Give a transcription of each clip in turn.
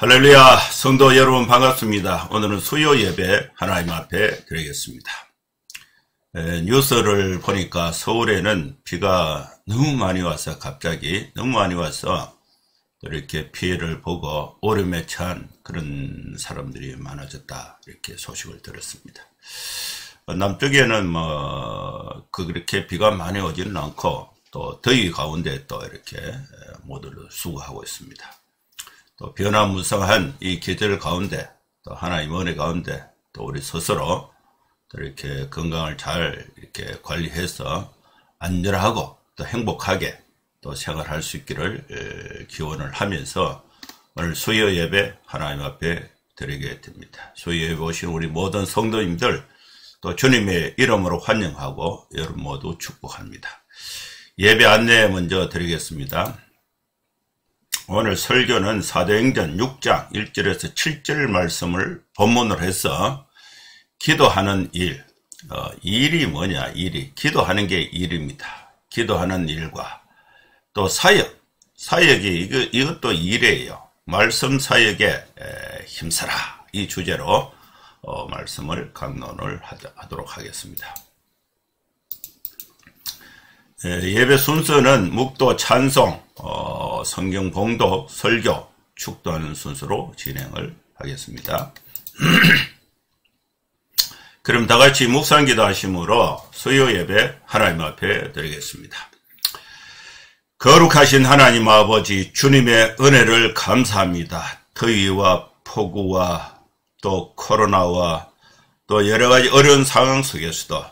할렐루야, 성도 여러분 반갑습니다. 오늘은 수요 예배 하나님 앞에 드리겠습니다. 뉴스를 보니까 서울에는 비가 너무 많이 와서 갑자기 너무 많이 와서 이렇게 피해를 보고 어려움에 처한 그런 사람들이 많아졌다, 이렇게 소식을 들었습니다. 남쪽에는 그렇게 비가 많이 오지는 않고 또 더위 가운데 또 이렇게 모두를 수고하고 있습니다. 또 변화무쌍한 이 계절 가운데, 또 하나님 은혜 가운데, 또 우리 스스로 또 이렇게 건강을 잘 이렇게 관리해서 안전하고 또 행복하게 또 생활할 수 있기를 기원을 하면서 오늘 수요 예배 하나님 앞에 드리게 됩니다. 수요 예배 오신 우리 모든 성도님들 또 주님의 이름으로 환영하고 여러분 모두 축복합니다. 예배 안내 먼저 드리겠습니다. 오늘 설교는 사도행전 6장 1절에서 7절 말씀을 본문으로 해서 기도하는 일, 일이 뭐냐, 일이 기도하는 게 일입니다. 기도하는 일과 또 사역이 이것도 일이에요. 말씀 사역에 힘써라, 이 주제로 말씀을 강론을 하도록 하겠습니다. 예배 순서는 묵도, 찬송, 성경 봉독, 설교, 축도하는 순서로 진행을 하겠습니다. 그럼 다같이 묵상기도 하심으로 수요 예배 하나님 앞에 드리겠습니다. 거룩하신 하나님 아버지, 주님의 은혜를 감사합니다. 더위와 폭우와 또 코로나와 또 여러가지 어려운 상황 속에서도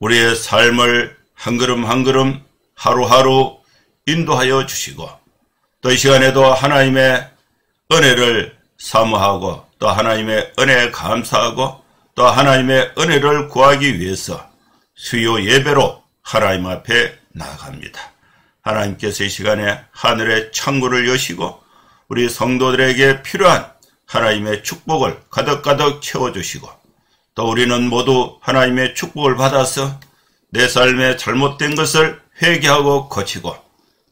우리의 삶을 한 걸음 한 걸음 하루하루 인도하여 주시고 또 이 시간에도 하나님의 은혜를 사모하고 또 하나님의 은혜에 감사하고 또 하나님의 은혜를 구하기 위해서 수요 예배로 하나님 앞에 나아갑니다. 하나님께서 이 시간에 하늘의 창구를 여시고 우리 성도들에게 필요한 하나님의 축복을 가득가득 채워주시고 또 우리는 모두 하나님의 축복을 받아서 내 삶에 잘못된 것을 회개하고 고치고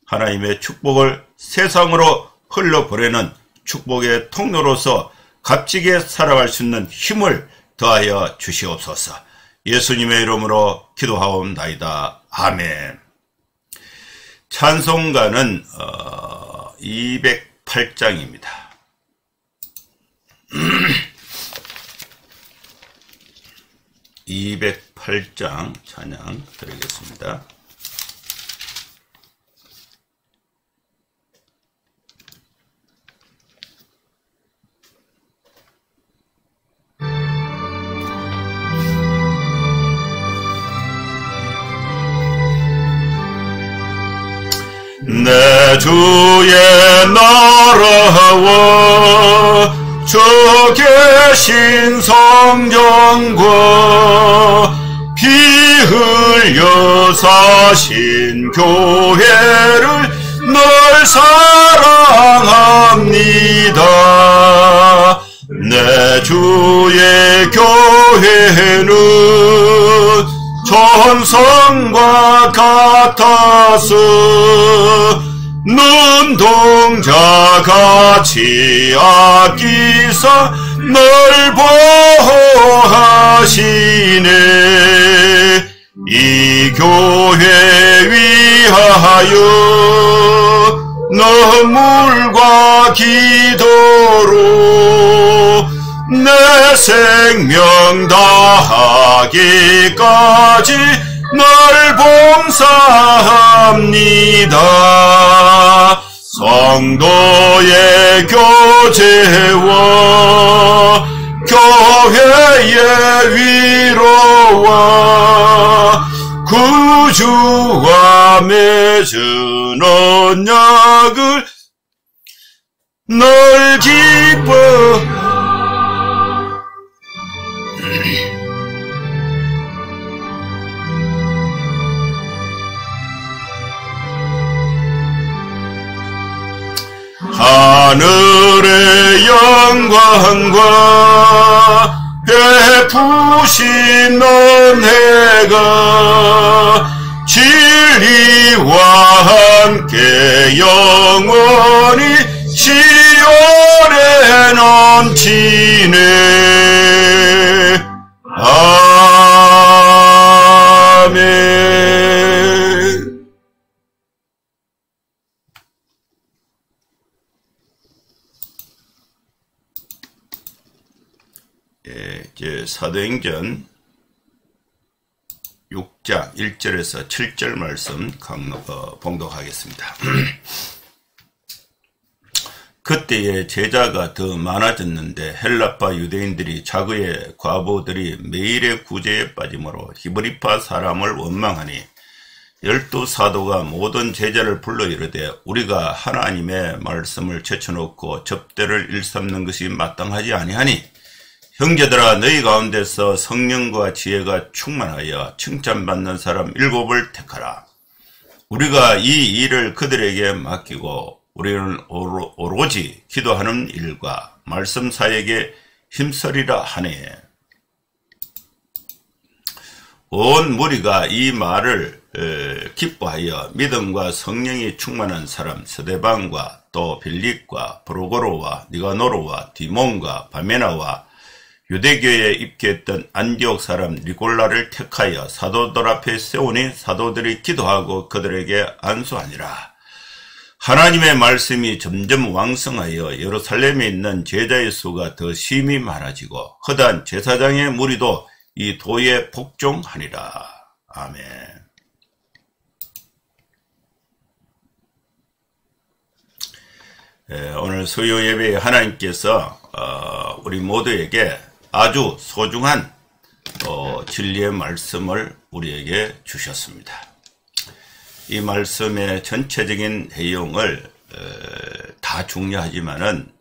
하나님의 축복을 세상으로 흘러보내는 축복의 통로로서 값지게 살아갈 수 있는 힘을 더하여 주시옵소서. 예수님의 이름으로 기도하옵나이다. 아멘. 찬송가는 208장입니다. 208장 찬양 드리겠습니다. 내 주의 나라와 주 계신 성전과 피 흘려 사신 교회를 늘 사랑합니다. 내 주의 교회는 전성과 같아서 눈동자같이 아끼사 널 보호하시네. 이 교회 위하여 눈물과 기도로 내 생명 다하기까지 널 봉사합니다. 성도의 교제와 교회의 위로와 구주와 맺은 언약을 널 기뻐 하늘의 영광과 베푸신 은혜가 진리와 함께 영원히 오래 넘치네. 아멘. 이제 사도행전 6장 1절에서 7절 말씀 봉독하겠습니다. 그때에 제자가 더 많아졌는데 헬라파 유대인들이 자그의 과부들이 매일의 구제에 빠짐으로 히브리파 사람을 원망하니 12사도가 모든 제자를 불러 이르되 우리가 하나님의 말씀을 제쳐놓고 접대를 일삼는 것이 마땅하지 아니하니 형제들아 너희 가운데서 성령과 지혜가 충만하여 칭찬받는 사람 7을 택하라. 우리가 이 일을 그들에게 맡기고 우리는 오로지 기도하는 일과 말씀 사역에 힘쓰리라 하니 온 무리가 이 말을 기뻐하여 믿음과 성령이 충만한 사람 스데반과 또 빌립과 브로고로와 니가노로와 디몬과 바메나와 유대교에 입교했던 안디옥 사람 니골라를 택하여 사도들 앞에 세우니 사도들이 기도하고 그들에게 안수하니라. 하나님의 말씀이 점점 왕성하여 예루살렘에 있는 제자의 수가 더 심히 많아지고 허다한 제사장의 무리도 이 도에 복종하니라. 아멘. 오늘 수요 예배에 하나님께서 우리 모두에게 아주 소중한 진리의 말씀을 우리에게 주셨습니다. 이 말씀의 전체적인 내용을 다 중요하지만은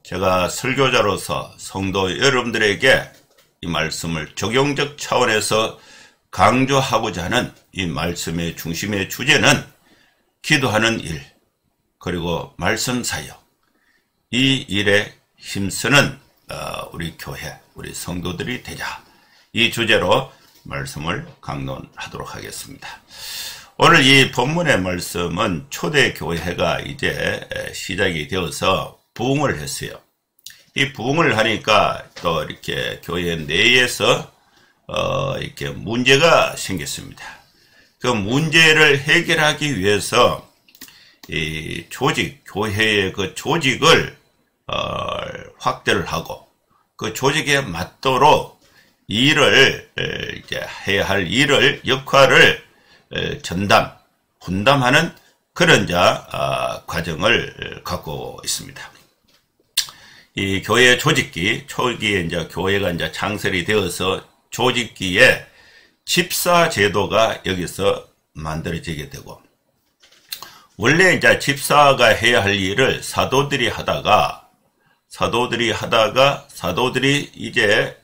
제가 설교자로서 성도 여러분들에게 이 말씀을 적용적 차원에서 강조하고자 하는 이 말씀의 중심의 주제는 기도하는 일 그리고 말씀 사역 이 일에 힘쓰는 우리 교회 우리 성도들이 되자 이 주제로 말씀을 강론하도록 하겠습니다. 오늘 이 본문의 말씀은 초대교회가 이제 시작이 되어서 부흥을 했어요. 이 부흥을 하니까 또 이렇게 교회 내에서 이렇게 문제가 생겼습니다. 그 문제를 해결하기 위해서 이 조직, 교회의 그 조직을 확대를 하고 그 조직에 맞도록 일을 이제 해야 할 일을 역할을 분담하는 그런 과정을 갖고 있습니다. 이 교회 조직기 초기에 이제 교회가 이제 창설이 되어서 조직기에 집사 제도가 여기서 만들어지게 되고 원래 이제 집사가 해야 할 일을 사도들이 하다가 사도들이 이제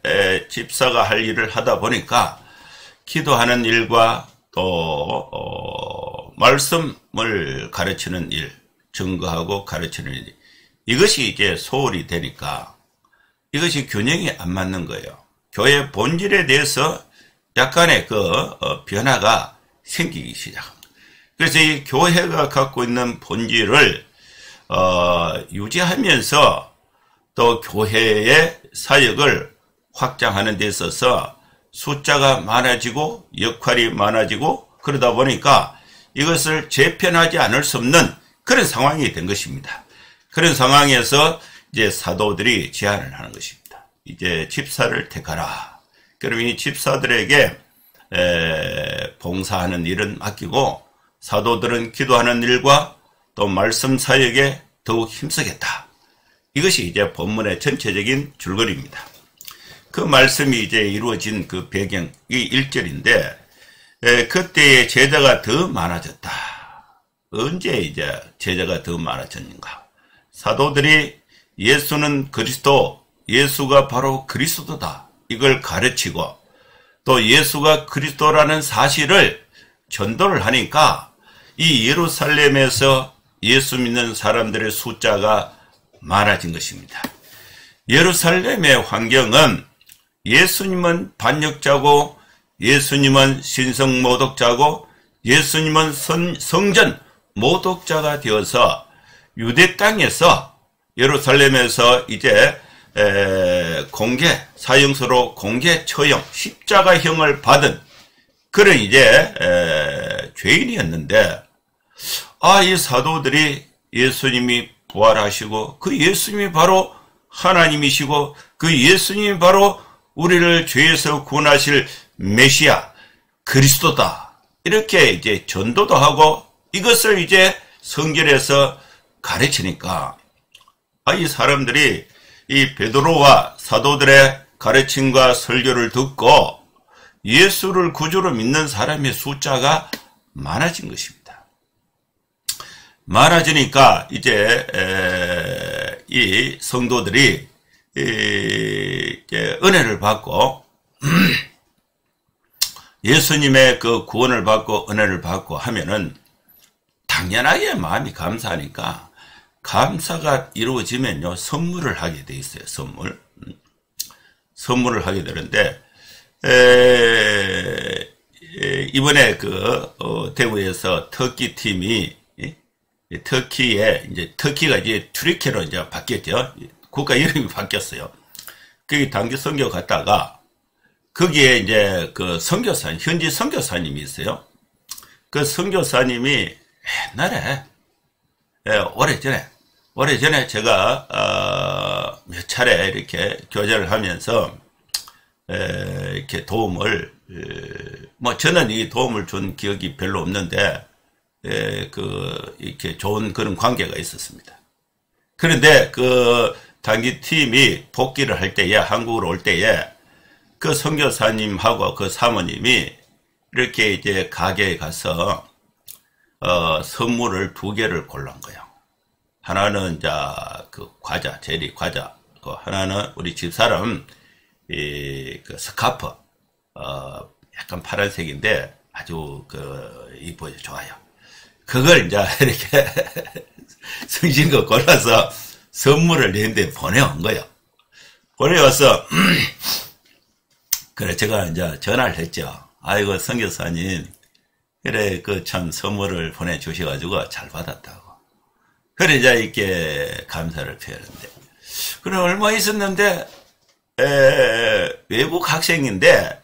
집사가 할 일을 하다 보니까 기도하는 일과 또 말씀을 가르치는 일, 증거하고 가르치는 일 이것이 이제 소홀히 되니까 이것이 균형이 안 맞는 거예요. 교회 본질에 대해서 약간의 변화가 생기기 시작합니다. 그래서 이 교회가 갖고 있는 본질을 유지하면서 또 교회의 사역을 확장하는 데 있어서 숫자가 많아지고 역할이 많아지고 그러다 보니까 이것을 재편하지 않을 수 없는 그런 상황이 된 것입니다. 그런 상황에서 이제 사도들이 제안을 하는 것입니다. 이제 집사를 택하라. 그럼 이 집사들에게 봉사하는 일은 맡기고 사도들은 기도하는 일과 또 말씀 사역에 더욱 힘쓰겠다. 이것이 이제 본문의 전체적인 줄거리입니다. 그 말씀이 이제 이루어진 그 배경이 1절인데 그때의 제자가 더 많아졌다. 언제 이제 제자가 더 많아졌는가? 사도들이 예수는 그리스도, 예수가 바로 그리스도다. 이걸 가르치고 또 예수가 그리스도라는 사실을 전도를 하니까 이 예루살렘에서 예수 믿는 사람들의 숫자가 많아진 것입니다. 예루살렘의 환경은 예수님은 반역자고 예수님은 신성모독자고 예수님은 성전 모독자가 되어서 유대 땅에서 예루살렘에서 이제 공개 사형수로 공개 처형 십자가형을 받은 그런 이제 죄인이었는데, 이 사도들이 예수님이 부활하시고 그 예수님이 바로 하나님이시고 그 예수님이 바로 우리를 죄에서 구원하실 메시아 그리스도다, 이렇게 이제 전도도 하고 이것을 이제 성결에서 가르치니까 이 사람들이 이 베드로와 사도들의 가르침과 설교를 듣고 예수를 구주로 믿는 사람의 숫자가 많아진 것입니다. 많아지니까 이제 이 성도들이 은혜를 받고 예수님의 그 구원을 받고 은혜를 받고 하면은 당연하게 마음이 감사하니까, 감사가 이루어지면요 선물을 하게 돼 있어요. 선물을 하게 되는데, 이번에 대구에서 터키 팀이, 터키에 이제 터키가 이제 튀르키예로 이제 바뀌었죠. 국가 이름이 바뀌었어요. 거기 단기 선교 갔다가 거기에 이제 그 선교사님, 현지 선교사님이 있어요. 그 선교사님이 옛날에, 오래전에 제가 몇 차례 이렇게 교제를 하면서 이렇게 도움을, 저는 이 도움을 준 기억이 별로 없는데, 이렇게 좋은 그런 관계가 있었습니다. 그런데 그 단기팀이 복귀를 할 때에, 한국으로 올 때에, 그 선교사님하고 그 사모님이 이렇게 이제 가게에 가서, 선물을 2개를 골란 거예요. 하나는 이제 그 과자, 제리 과자, 하나는 우리 집사람, 그 스카프, 약간 파란색인데 아주 이뻐요, 좋아요. 그걸 이제 이렇게 성심껏 골라서 선물을 내는데 보내온 거예요. 보내와서, 그래, 제가 이제 전화를 했죠. 아이고, 선교사님, 그래, 참 선물을 보내주셔가지고 잘 받았다고. 그래, 이제 이렇게 감사를 표현했는데. 그래, 얼마 있었는데, 외국 학생인데,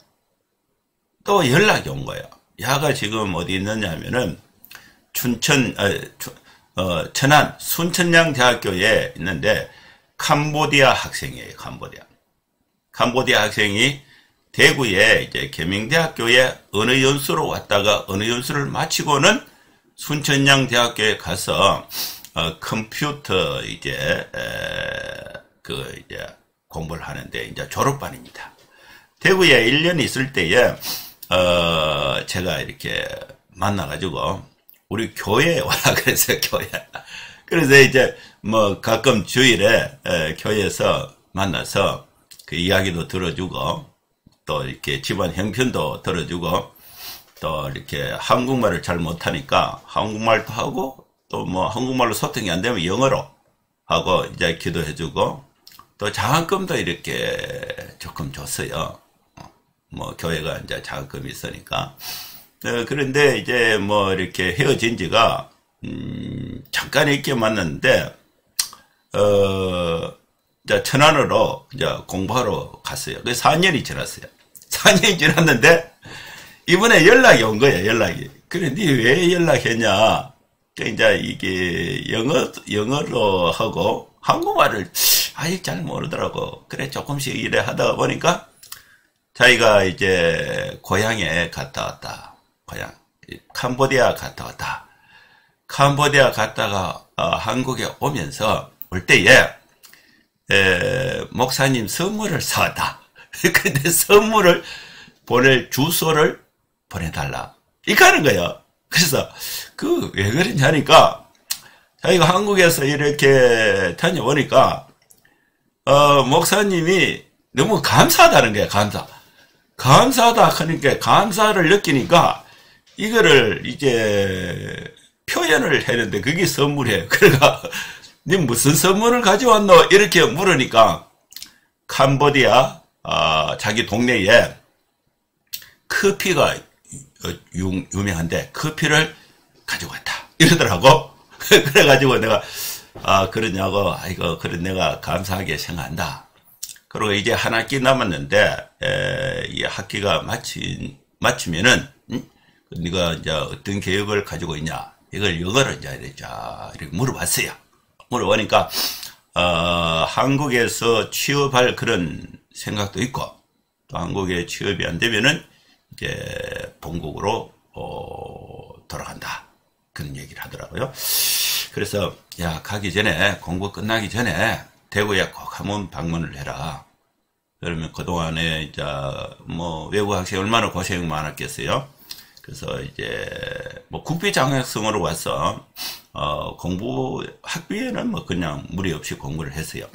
또 연락이 온 거예요. 야가 지금 어디 있느냐면은, 천안 순천향 대학교에 있는데, 캄보디아 학생이에요, 캄보디아 학생이 대구에 이제 계명대학교에 언어연수로 왔다가 언어연수를 마치고는 순천향 대학교에 가서, 컴퓨터 이제 공부를 하는데 이제 졸업반입니다. 대구에 1년 있을 때에, 제가 이렇게 만나가지고, 우리 교회에 와라 그랬어요, 교회. 그래서 이제 가끔 주일에 교회에서 만나서 그 이야기도 들어주고, 또 이렇게 집안 형편도 들어주고, 또 이렇게 한국말을 잘 못하니까 한국말도 하고, 또 한국말로 소통이 안 되면 영어로 하고 이제 기도해주고, 또 장학금도 이렇게 조금 줬어요. 교회가 이제 장학금이 있으니까. 그런데 이제 이렇게 헤어진 지가, 잠깐 이렇게 만났는데, 이제 천안으로 이제 공부하러 갔어요. 그래서 4년이 지났어요. 4년이 지났는데, 이번에 연락이 온 거예요, 연락이. 그래, 니 왜 연락했냐? 이제 이게 영어로 하고, 한국말을 아직 잘 모르더라고. 그래, 조금씩 일에 하다가 보니까, 자기가 이제 고향에 갔다 왔다. 캄보디아 갔다 왔다. 캄보디아 갔다가 한국에 오면서 올 때에 목사님 선물을 사왔다. 근데 선물을 보낼 주소를 보내달라. 이렇게 하는 거예요. 그래서 왜 그러냐니까 자기가 한국에서 이렇게 다녀오니까 목사님이 너무 감사하다는 거예요. 감사하다 하니까 감사를 느끼니까 이거를 이제 표현을 했는데 그게 선물이에요. 그러니까 니 무슨 선물을 가져왔노? 이렇게 물으니까 캄보디아 자기 동네에 커피가 유명한데 커피를 가져왔다 이러더라고. 그래가지고 내가 그러냐고, 아이고, 그래, 내가 감사하게 생각한다. 그리고 이제 한 학기 남았는데, 이 학기가 마치면은, 네가 이제 어떤 계획을 가지고 있냐? 이걸 영어로 이제 이렇게 물어봤어요. 물어보니까, 한국에서 취업할 그런 생각도 있고, 또 한국에 취업이 안 되면은, 이제, 본국으로, 돌아간다. 그런 얘기를 하더라고요. 그래서, 야, 가기 전에, 공부 끝나기 전에, 대구에 꼭 한번 방문을 해라. 그러면 그동안에, 이제, 외국 학생이 얼마나 고생이 많았겠어요. 그래서 이제, 국비 장학생으로 와서, 학비에는 그냥 무리 없이 공부를 했어요.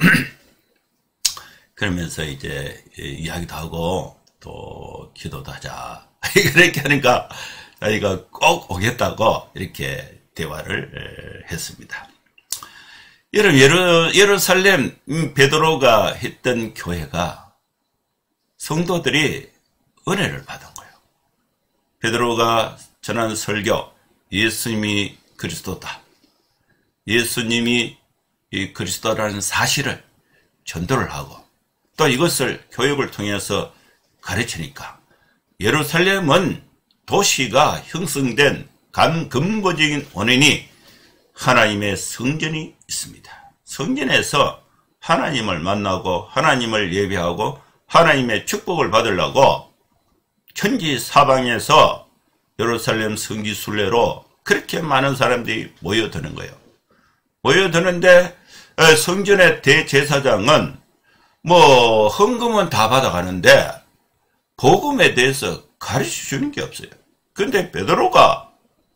그러면서 이제, 이야기도 하고, 또, 기도도 하자. 그렇게 하니까, 자기가 꼭 오겠다고, 이렇게 대화를 했습니다. 여러분, 예루살렘 베드로가 했던 교회가 성도들이 은혜를 받은 거예요. 베드로가 전한 설교, 예수님이 그리스도다. 예수님이 이 그리스도라는 사실을 전도를 하고 또 이것을 교육을 통해서 가르치니까 예루살렘은 도시가 형성된 근본적인 원인이 하나님의 성전이 있습니다. 성전에서 하나님을 만나고 하나님을 예배하고 하나님의 축복을 받으려고 천지 사방에서 예루살렘 성지 순례로 그렇게 많은 사람들이 모여드는 거예요. 모여드는데 성전의 대제사장은 헌금은 다 받아가는데 복음에 대해서 가르쳐주는 게 없어요. 근데 베드로가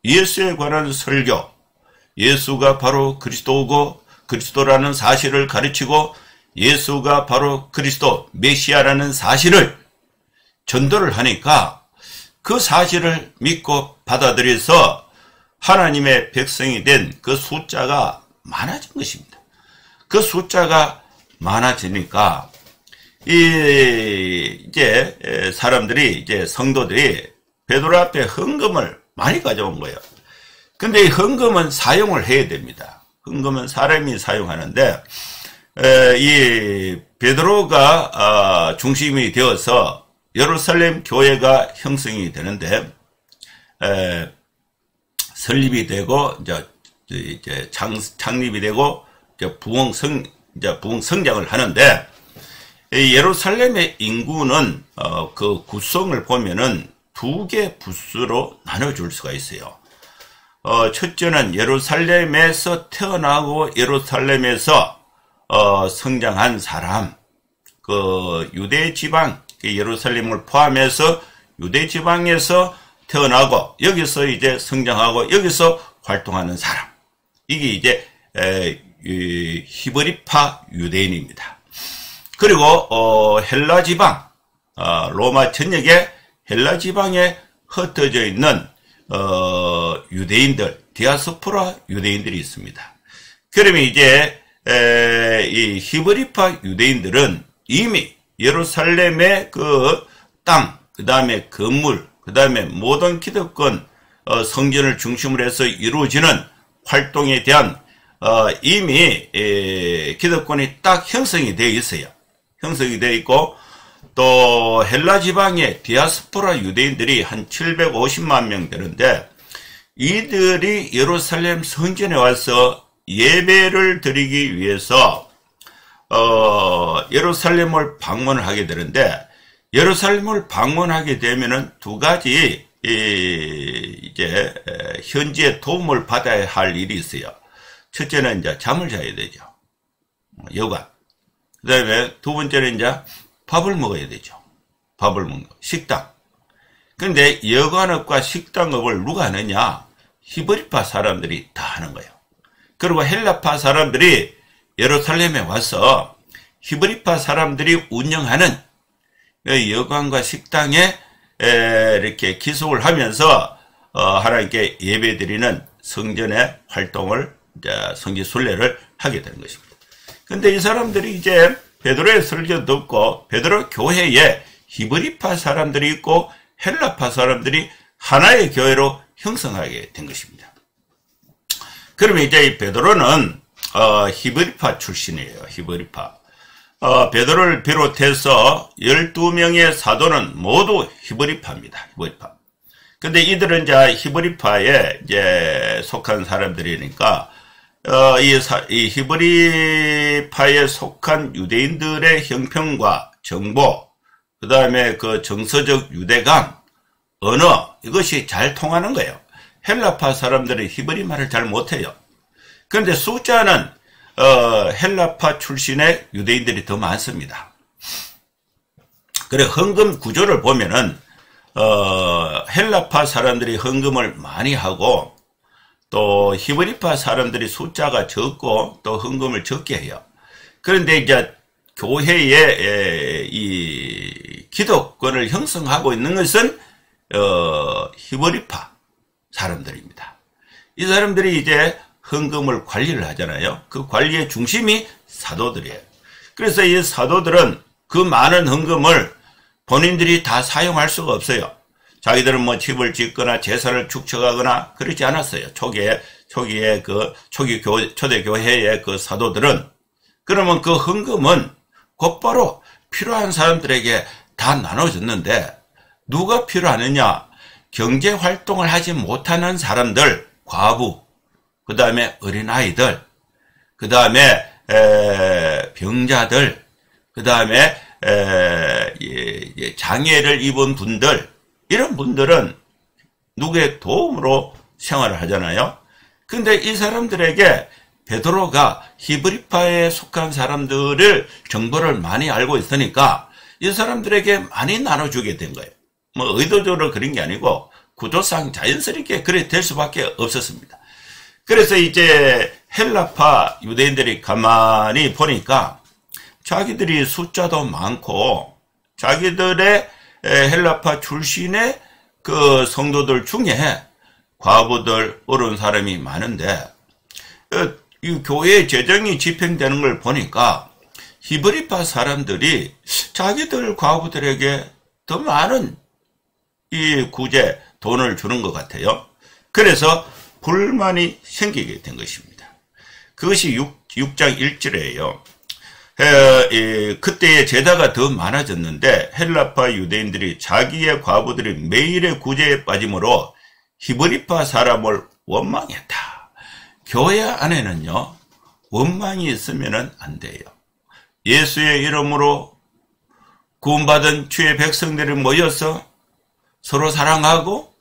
예수에 관한 설교, 예수가 바로 그리스도고 그리스도라는 사실을 가르치고 예수가 바로 그리스도 메시아라는 사실을 전도를 하니까 그 사실을 믿고 받아들여서 하나님의 백성이 된 그 숫자가 많아진 것입니다. 그 숫자가 많아지니까 이제 사람들이 성도들이 베드로 앞에 헌금을 많이 가져온 거예요. 근데 이 헌금은 사용을 해야 됩니다. 헌금은 사람이 사용하는데 이 베드로가 중심이 되어서 예루살렘 교회가 형성이 되는데 설립이 되고 이제 창립이 되고 부흥 성장을 하는데 예루살렘의 인구는 그 구성을 보면은 두 개 부스로 나눠줄 수가 있어요. 첫째는 예루살렘에서 태어나고 예루살렘에서 성장한 사람, 그 유대 지방, 예루살렘을 포함해서 유대 지방에서 태어나고 여기서 이제 성장하고 여기서 활동하는 사람. 이게 이제 히브리파 유대인입니다. 그리고 헬라 지방, 로마 전역에 헬라 지방에 흩어져 있는 유대인들, 디아스포라 유대인들이 있습니다. 그러면 이제 이 히브리파 유대인들은 이미 예루살렘의 그 땅, 그 다음에 건물, 그 다음에 모든 기득권 성전을 중심으로 해서 이루어지는 활동에 대한 이미 기득권이 딱 형성이 되어 있어요. 형성이 되어 있고 또 헬라 지방의 디아스포라 유대인들이 한 750만 명 되는데 이들이 예루살렘 성전에 와서 예배를 드리기 위해서 예루살렘을 방문을 하게 되는데 예루살렘을 방문하게 되면은 두 가지 이제 현지에 도움을 받아야 할 일이 있어요. 첫째는 이제 잠을 자야 되죠. 여관. 그다음에 두 번째는 이제 밥을 먹어야 되죠. 밥을 먹는 거. 식당. 근데 여관업과 식당업을 누가 하느냐? 히브리파 사람들이 다 하는 거예요. 그리고 헬라파 사람들이 예루살렘에 와서 히브리파 사람들이 운영하는 여관과 식당에 이렇게 기속을 하면서 하나님께 예배드리는 성전의 활동을 이제 성지 순례를 하게 되는 것입니다. 근데 이 사람들이 이제 베드로의 설교 듣고 베드로 교회에 히브리파 사람들이 있고 헬라파 사람들이 하나의 교회로 형성하게 된 것입니다. 그러면 이제 이 베드로는 히브리파 출신이에요. 히브리파. 베드로를 비롯해서 12명의 사도는 모두 히브리파입니다. 히브리파. 근데 이들은 이제 히브리파에 이제 속한 사람들이니까, 이 히브리파에 속한 유대인들의 형평과 정보, 그 다음에 그 정서적 유대감, 언어, 이것이 잘 통하는 거예요. 헬라파 사람들은 히브리 말을 잘 못해요. 그런데 숫자는, 헬라파 출신의 유대인들이 더 많습니다. 그래, 헌금 구조를 보면은, 헬라파 사람들이 헌금을 많이 하고, 또 히브리파 사람들이 숫자가 적고, 또 헌금을 적게 해요. 그런데 이제 교회의 이 기독권을 형성하고 있는 것은, 히브리파 사람들입니다. 이 사람들이 이제 헌금을 관리를 하잖아요. 그 관리의 중심이 사도들이에요. 그래서 이 사도들은 그 많은 헌금을 본인들이 다 사용할 수가 없어요. 자기들은 뭐 집을 짓거나 재산을 축적하거나 그러지 않았어요. 초기 초대교회의 그 사도들은. 그러면 그 헌금은 곧바로 필요한 사람들에게 다 나눠줬는데, 누가 필요하느냐? 경제활동을 하지 못하는 사람들, 과부, 그 다음에 어린아이들, 그 다음에 병자들, 그 다음에 장애를 입은 분들, 이런 분들은 누구의 도움으로 생활을 하잖아요. 근데 이 사람들에게 베드로가 히브리파에 속한 사람들을 정보를 많이 알고 있으니까 이 사람들에게 많이 나눠주게 된 거예요. 뭐 의도적으로 그런 게 아니고 구조상 자연스럽게 그래 될 수밖에 없었습니다. 그래서 이제 헬라파 유대인들이 가만히 보니까 자기들이 숫자도 많고 자기들의 헬라파 출신의 그 성도들 중에 과부들, 어려운 사람이 많은데 이 교회 재정이 집행되는 걸 보니까 히브리파 사람들이 자기들 과부들에게 더 많은 이 구제, 돈을 주는 것 같아요. 그래서 불만이 생기게 된 것입니다. 그것이 6장 1절이에요. 그때의 제사가 더 많아졌는데 헬라파 유대인들이 자기의 과부들이 매일의 구제에 빠짐으로 히브리파 사람을 원망했다. 교회 안에는요, 원망이 있으면 안 돼요. 예수의 이름으로 구원받은 주의 백성들이 모여서 서로 사랑하고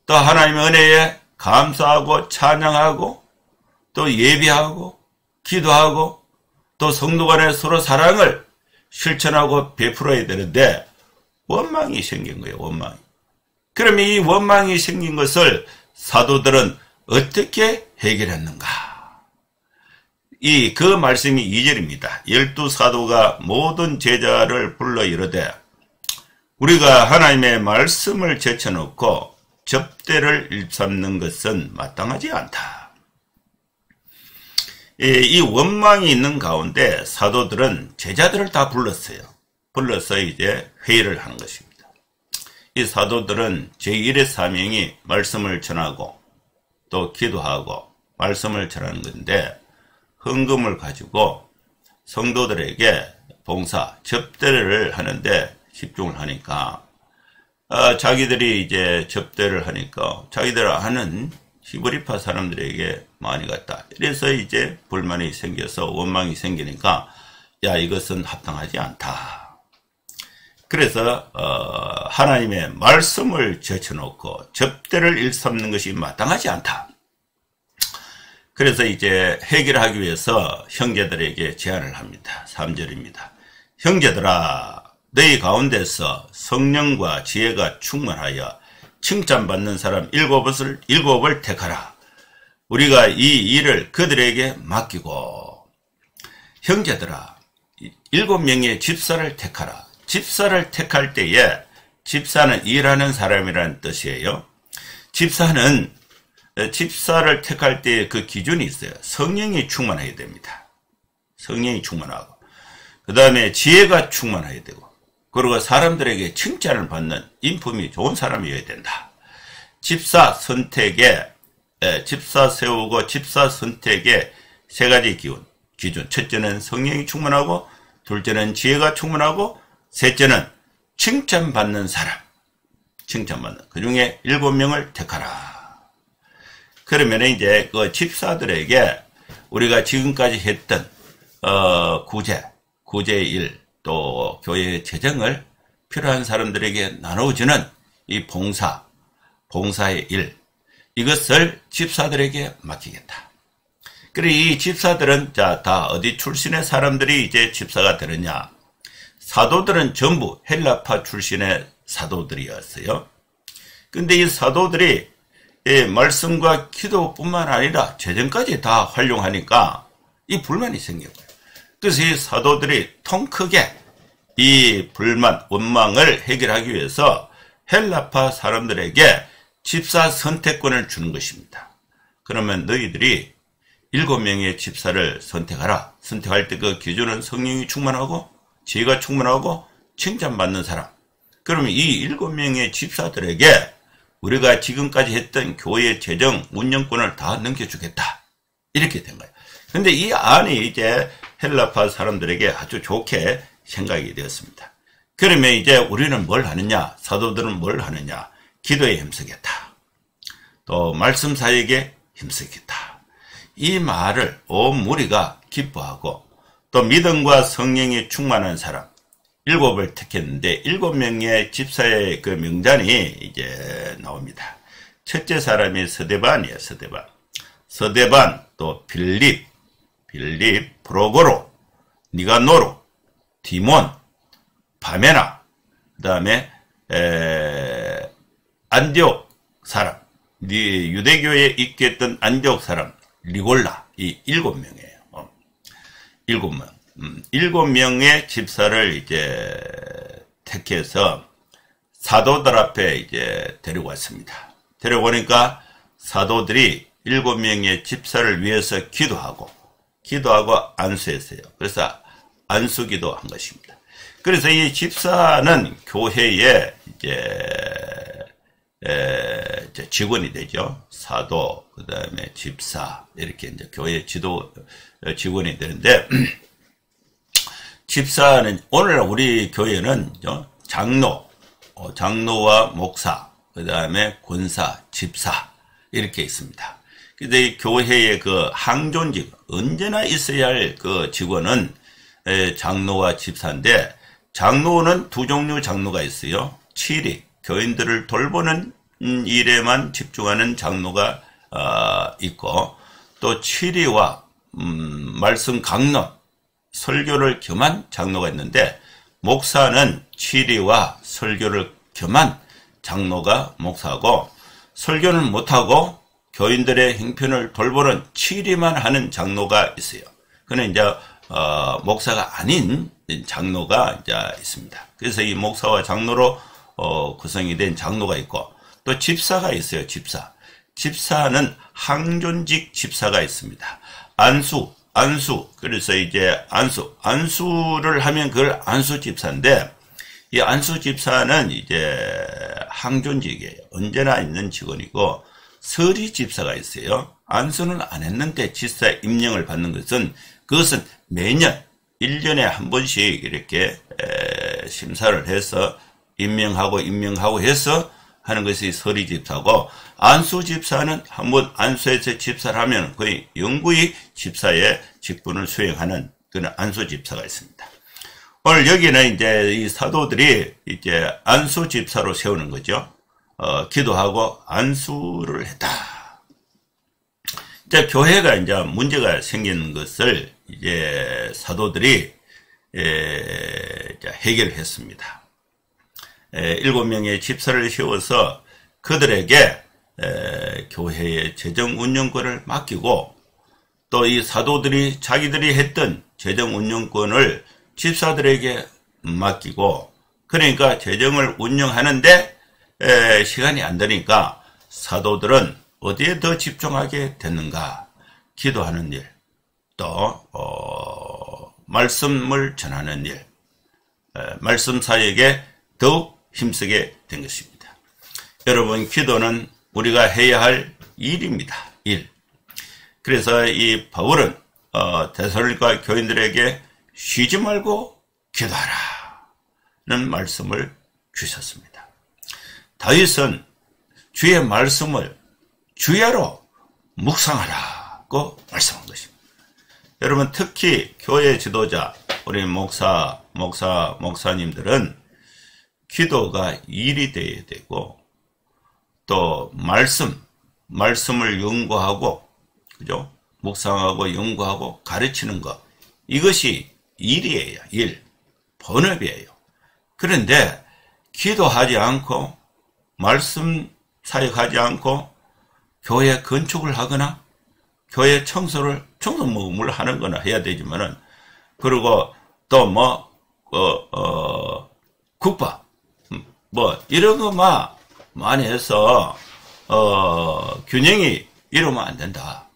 또 하나님의 은혜에 감사하고 찬양하고 또 예배하고 기도하고 또 성도 간에 서로 사랑을 실천하고 베풀어야 되는데 원망이 생긴 거예요. 원망이. 그러면 이 원망이 생긴 것을 사도들은 어떻게 해결했는가? 그 말씀이 2절입니다. 12사도가 모든 제자를 불러 이르되 우리가 하나님의 말씀을 제쳐놓고 접대를 일삼는 것은 마땅하지 않다. 이 원망이 있는 가운데 사도들은 제자들을 다 불렀어요. 불러서 이제 회의를 하는 것입니다. 이 사도들은 제1의 사명이 말씀을 전하고 또 기도하고 말씀을 전하는 건데 헌금을 가지고 성도들에게 봉사, 접대를 하는데 집중을 하니까 자기들이 이제 접대를 하니까 자기들 아는 히브리파 사람들에게 많이 갔다. 이래서 이제 불만이 생겨서 원망이 생기니까 야, 이것은 합당하지 않다. 그래서 하나님의 말씀을 제쳐놓고 접대를 일삼는 것이 마땅하지 않다. 그래서 이제 해결하기 위해서 형제들에게 제안을 합니다. 3절입니다. 형제들아, 너희 가운데서 성령과 지혜가 충만하여 칭찬받는 사람 7을 택하라. 우리가 이 일을 그들에게 맡기고. 형제들아, 7명의 집사를 택하라. 집사를 택할 때에 집사는 일하는 사람이라는 뜻이에요. 집사를 택할 때 그 기준이 있어요. 성령이 충만해야 됩니다. 성령이 충만하고 그 다음에 지혜가 충만해야 되고 그리고 사람들에게 칭찬을 받는 인품이 좋은 사람이어야 된다. 집사 세우고 집사 선택에 세 가지 기준. 첫째는 성령이 충만하고, 둘째는 지혜가 충만하고, 셋째는 칭찬받는 사람. 그 중에 7명을 택하라. 그러면 이제 그 집사들에게 우리가 지금까지 했던, 구제의 일, 또 교회의 재정을 필요한 사람들에게 나눠주는 이 봉사의 일, 이것을 집사들에게 맡기겠다. 그리고 이 집사들은 다 어디 출신의 사람들이 이제 집사가 되느냐? 사도들은 전부 헬라파 출신의 사도들이었어요. 근데 이 사도들이 말씀과 기도뿐만 아니라 재정까지 다 활용하니까 이 불만이 생긴 거예요. 그래서 이 사도들이 통 크게 이 불만, 원망을 해결하기 위해서 헬라파 사람들에게 집사 선택권을 주는 것입니다. 그러면 너희들이 7명의 집사를 선택하라. 선택할 때 그 기준은 성령이 충만하고, 지혜가 충만하고, 칭찬받는 사람. 그러면 이 7명의 집사들에게 우리가 지금까지 했던 교회의 재정, 운영권을 다 넘겨주겠다. 이렇게 된 거예요. 근데 이 안이 이제 헬라파 사람들에게 아주 좋게 생각이 되었습니다. 그러면 이제 우리는 뭘 하느냐? 사도들은 뭘 하느냐? 기도에 힘쓰겠다. 또 말씀 사역에 힘쓰겠다. 이 말을 온 무리가 기뻐하고, 또 믿음과 성령이 충만한 사람 7을 택했는데 7명의 집사의 그 명단이 이제 나옵니다. 첫째 사람이 서대반이에요. 서대반, 또 빌립, 프로고로, 니가노로, 디몬, 바메나, 그 다음에 안디옥 사람, 유대교에 있겠던 안디옥 사람 리골라, 이 7명이에요. 7명. 7명의 집사를 이제 택해서 사도들 앞에 이제 데려왔습니다. 데려오니까 사도들이 7명의 집사를 위해서 기도하고 안수했어요. 그래서 안수기도 한 것입니다. 그래서 이 집사는 교회에 이제 직원이 되죠. 사도, 그 다음에 집사, 이렇게 이제 교회 직원이 되는데, 집사는, 오늘 우리 교회는 장로와 목사, 그 다음에 권사, 집사, 이렇게 있습니다. 근데 이 교회의 그 항존직, 언제나 있어야 할 그 직원은 장로와 집사인데, 장로는 두 종류 장로가 있어요. 치리, 교인들을 돌보는 일에만 집중하는 장로가 있고, 또 치리와 말씀 강론, 설교를 겸한 장로가 있는데, 목사는 치리와 설교를 겸한 장로가 목사고, 설교는 못하고 교인들의 형편을 돌보는 치리만 하는 장로가 있어요. 그는 이제 목사가 아닌 장로가 이제 있습니다. 그래서 이 목사와 장로로 구성이 된 장로가 있고, 또 집사가 있어요. 집사는 항존직 집사가 있습니다. 안수. 그래서 이제 안수를 하면 그걸 안수 집사인데, 이 안수 집사는 이제 항존직이에요. 언제나 있는 직원이고, 서리 집사가 있어요. 안수는 안 했는데 집사 임명을 받는 그것은 매년 1년에 한 번씩 이렇게 심사를 해서 임명하고 해서 하는 것이 서리 집사고, 안수 집사는 한번 안수해서 집사를 하면 거의 영구히 집사의 직분을 수행하는 그런 안수 집사가 있습니다. 오늘 여기는 이제 이 사도들이 이제 안수 집사로 세우는 거죠. 기도하고 안수를 했다. 이제 교회가 이제 문제가 생기는 것을 이제 사도들이 이제 해결했습니다. 7명의 집사를 세워서 그들에게 교회의 재정 운영권을 맡기고, 또 이 사도들이 자기들이 했던 재정 운영권을 집사들에게 맡기고, 그러니까 재정을 운영하는데 시간이 안 되니까 사도들은 어디에 더 집중하게 됐는가? 기도하는 일, 또 말씀을 전하는 일, 말씀 사역에 더욱 힘쓰게 된 것입니다. 여러분, 기도는 우리가 해야 할 일입니다. 일. 그래서 이 바울은 데살로니가 교인들에게 쉬지 말고 기도하라 는 말씀을 주셨습니다. 다윗은 주의 말씀을 주야로 묵상하라고 말씀한 것입니다. 여러분, 특히 교회 지도자, 우리 목사님들은 기도가 일이 되어야 되고, 또 말씀을 연구하고, 그죠? 묵상하고 연구하고 가르치는 것, 이것이 일이에요. 일, 본업이에요. 그런데 기도하지 않고 말씀 사역하지 않고 교회 건축을 하거나 교회 청소를 청소물 하는 거나 해야 되지만은, 그리고 또 국밥 이런 거만 많이 해서 균형이 이루면 안 된다.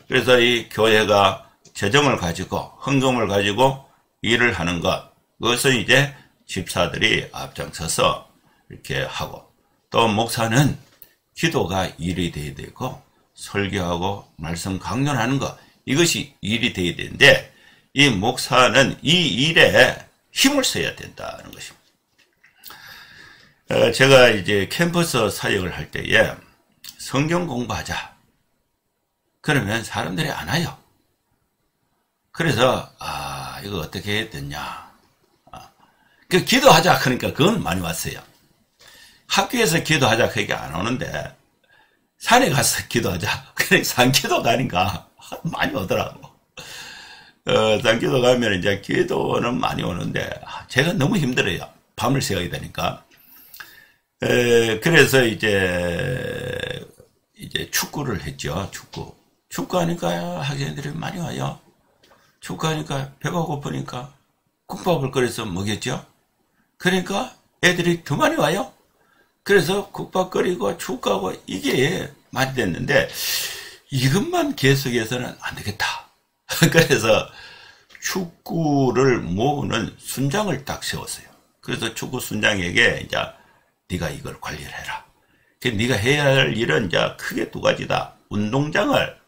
그래서 이 교회가 재정을 가지고 헌금을 가지고 일을 하는 것, 그것은 이제 집사들이 앞장서서 이렇게 하고, 또 목사는 기도가 일이 돼야 되고 설교하고 말씀 강론하는 것, 이것이 일이 돼야 되는데, 이 목사는 이 일에 힘을 써야 된다는 것입니다. 제가 이제 캠퍼스 사역을 할 때에 성경 공부하자 그러면 사람들이 안 와요. 그래서 이거 어떻게 해야 되냐, 기도하자 그러니까 그건 많이 왔어요. 학교에서 기도하자 그게 안 오는데 산에 가서 기도하자 그러니까 산기도 가니까 많이 오더라고. 산기도 가면 이제 기도는 많이 오는데 제가 너무 힘들어요. 밤을 새워야 되니까. 그래서 이제 축구를 했죠. 축구하니까 학생들이 많이 와요. 축구하니까 배가 고프니까 국밥을 끓여서 먹였죠. 그러니까 애들이 더 많이 와요. 그래서 국밥 끓이고 축구하고 이게 많이 됐는데, 이것만 계속해서는 안 되겠다. 그래서 축구를 모으는 순장을 딱 세웠어요. 그래서 축구 순장에게 이제 네가 이걸 관리를 해라. 네가 해야 할 일은 이제 크게 두 가지다. 운동장을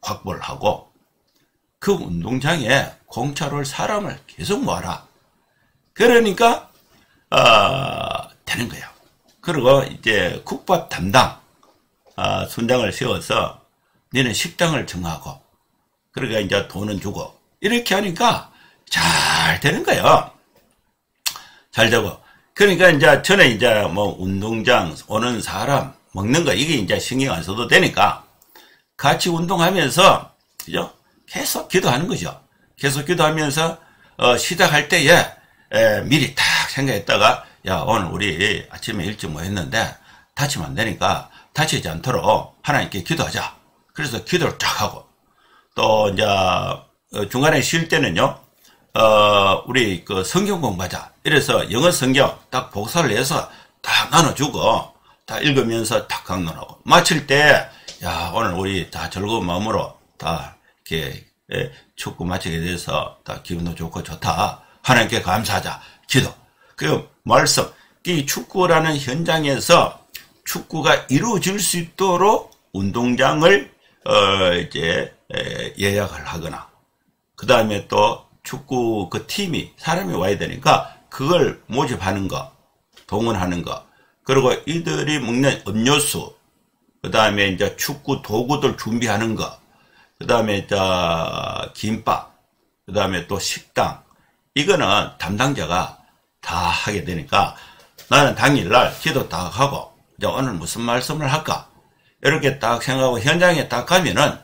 확보를 하고, 그 운동장에 공차로 사람을 계속 모아라. 그러니까 되는 거예요. 그리고 이제 국밥 담당 순장을 세워서 너는 식당을 정하고, 그러니까 이제 돈은 주고, 이렇게 하니까 잘 되는 거예요. 잘 되고. 그러니까 이제 저는 이제 운동장 오는 사람 먹는 거 이게 이제 신경 안 써도 되니까 같이 운동하면서, 그죠? 계속 기도하는 거죠. 계속 기도하면서 시작할 때에 미리 딱 생각했다가, 야, 오늘 우리 아침에 일찍 모였는데 다치면 안 되니까 다치지 않도록 하나님께 기도하자. 그래서 기도를 쫙 하고, 또 이제 중간에 쉴 때는요, 우리 그 성경 공부하자. 이래서 영어 성경 딱 복사를 해서 딱 나눠주고 다 읽으면서 딱 강론하고, 마칠 때, 야, 오늘 우리 다 즐거운 마음으로 다 이렇게 축구 마치게 돼서 다 기분도 좋고 좋다. 하나님께 감사하자. 기도. 그 말씀. 이 축구라는 현장에서 축구가 이루어질 수 있도록 운동장을 이제 예약을 하거나, 그 다음에 또 축구 그 팀이 사람이 와야 되니까 그걸 모집하는 거, 동원하는 거, 그리고 이들이 먹는 음료수, 그 다음에 이제 축구 도구들 준비하는 거, 그 다음에 김밥, 그 다음에 또 식당, 이거는 담당자가 다 하게 되니까 나는 당일날 기도 딱 하고, 이제 오늘 무슨 말씀을 할까, 이렇게 딱 생각하고 현장에 딱 가면은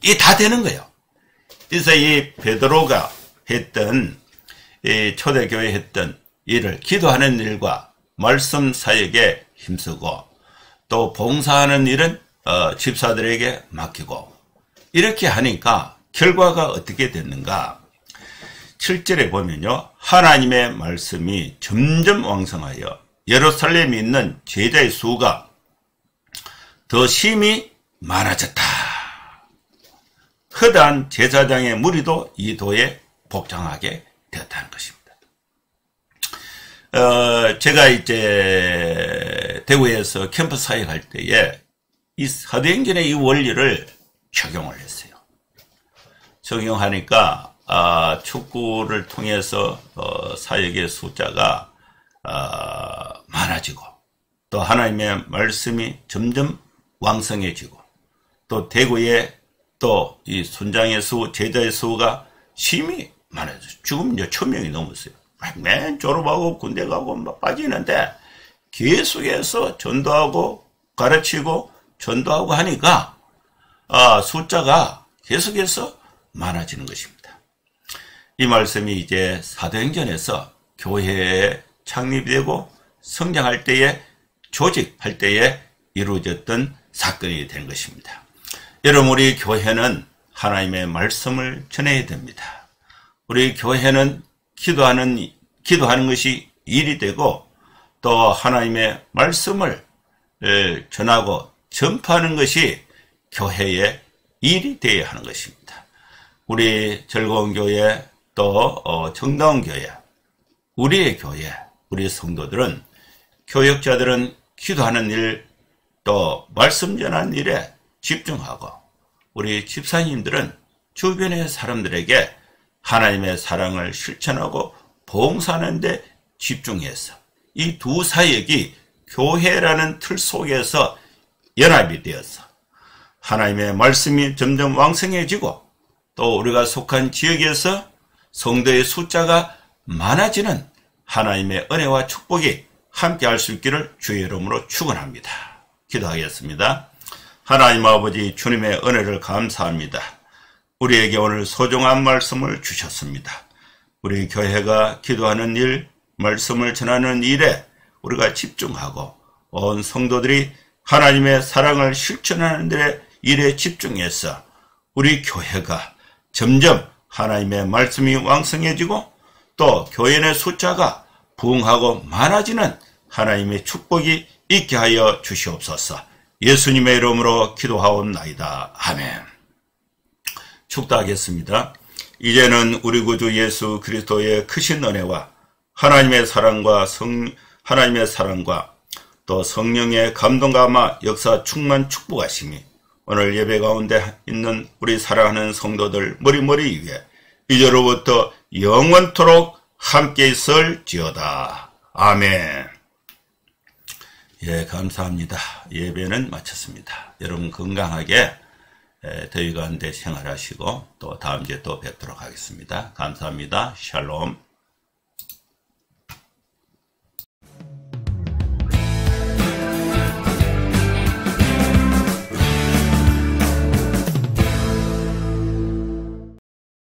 이게 다 되는 거예요. 그래서 이 베드로가 했던, 이 초대교회 했던 일을, 기도하는 일과 말씀 사역에 힘쓰고, 또 봉사하는 일은 집사들에게 맡기고, 이렇게 하니까 결과가 어떻게 됐는가. 7절에 보면요, 하나님의 말씀이 점점 왕성하여 예루살렘에 있는 제자의 수가 더 심히 많아졌다. 허다한 제사장의 무리도 이 도에 복장하게 되었다는 것입니다. 제가 이제 대구에서 캠퍼스 사역할 때에 이 사도행전의 이 원리를 적용을 했어요. 적용하니까 축구를 통해서 사역의 숫자가 많아지고 또 하나님의 말씀이 점점 왕성해지고 또 대구에 또 이 순장의 수, 제자의 수가 심히 많아졌어요. 지금 이제 1000명이 넘었어요. 맨 졸업하고 군대 가고 막 빠지는데 계속해서 전도하고 가르치고 전도하고 하니까 숫자가 계속해서 많아지는 것입니다. 이 말씀이 이제 사도행전에서 교회에 창립되고 성장할 때에 조직할 때에 이루어졌던 사건이 된 것입니다. 여러분, 우리 교회는 하나님의 말씀을 전해야 됩니다. 우리 교회는 기도하는 것이 일이 되고 또 하나님의 말씀을 전하고 전파하는 것이 교회의 일이 되어야 하는 것입니다. 우리 즐거운 교회 또 정다운 교회, 우리의 교회, 우리 성도들은 교역자들은 기도하는 일 또 말씀 전하는 일에 집중하고 우리 집사님들은 주변의 사람들에게 하나님의 사랑을 실천하고 봉사하는 데 집중해서 이 두 사역이 교회라는 틀 속에서 연합이 되어서 하나님의 말씀이 점점 왕성해지고 또 우리가 속한 지역에서 성도의 숫자가 많아지는 하나님의 은혜와 축복이 함께 할 수 있기를 주의 이름으로 축원합니다. 기도하겠습니다. 하나님 아버지, 주님의 은혜를 감사합니다. 우리에게 오늘 소중한 말씀을 주셨습니다. 우리 교회가 기도하는 일, 말씀을 전하는 일에 우리가 집중하고 온 성도들이 하나님의 사랑을 실천하는 일에 집중해서 우리 교회가 점점 하나님의 말씀이 왕성해지고 또 교회 내 숫자가 부흥하고 많아지는 하나님의 축복이 있게 하여 주시옵소서. 예수님의 이름으로 기도하옵나이다. 아멘. 축도하겠습니다. 이제는 우리 구주 예수 그리스도의 크신 은혜와 하나님의 사랑과 또 성령의 감동감화 역사 충만 축복하심이 오늘 예배 가운데 있는 우리 사랑하는 성도들 머리머리 위에 이제로부터 영원토록 함께 있을지어다. 아멘. 예, 감사합니다. 예배는 마쳤습니다. 여러분 건강하게 더위 가운데 생활하시고 또 다음 주에 또 뵙도록 하겠습니다. 감사합니다. 샬롬.